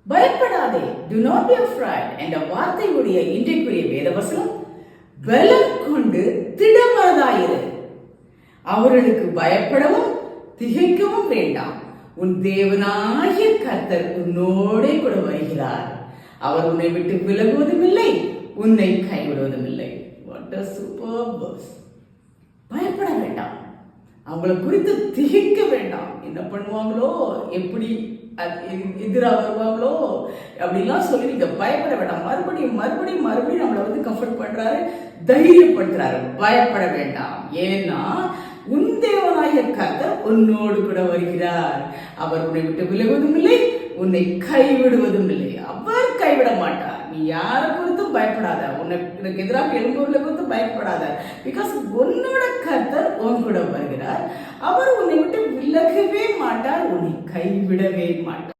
பயப்படாதே, do not be afraid என்ற வார்த்தையுடைய இன்றைக்குரிய வேதவசனம், பலம் கொண்டு திடமனதாயிரு, அவர்களுக்கு பயப்படவும் திகைக்கவும் வேண்டாம், உன் தேவனாகிய கர்த்தர் உன்னோடே கூட வருகிறார், அவர் உன்னை விட்டு விலகுவதும் இல்லை, உன்னை கைவிடுவதும் இல்லை. What a superb verse. பயப்பட வேண்டாம், அவங்களை குறித்து திகைக்க வேண்டாம், என்ன பண்ணுவாங்களோ, எப்படி எதிராக வருவாங்களோ அப்படிலாம் சொல்லி நீங்க பயப்பட வேண்டாம். மறுபடியும் மறுபடியும் மறுபடியும் நம்மளை கம்ஃபர்ட் பண்றாரு, தைரியப்படுத்துறாரு. பயப்பட வேண்டாம், ஏன்னா உன் தேவனாகிய கர்த்தர் உன்னோடு கூட வருகிறார், அவர் உன்னை விட்டு விலகுவதும் இல்லை, உன்னை கைவிடுவதும் இல்லை. அவர் கைவிட மாட்டார். நீ யாரை குறித்தும் பயப்படாத, உனக்கு எதிராக எழும்பவர்களை குறித்து பயப்படாத. பிகாஸ் உன்னோட கர்த்தர் உன் கூட வருகிறார், அவர் உன்னை விட்டு விலகவே மாட்டார், உன்னை கைவிடவே மாட்டார்.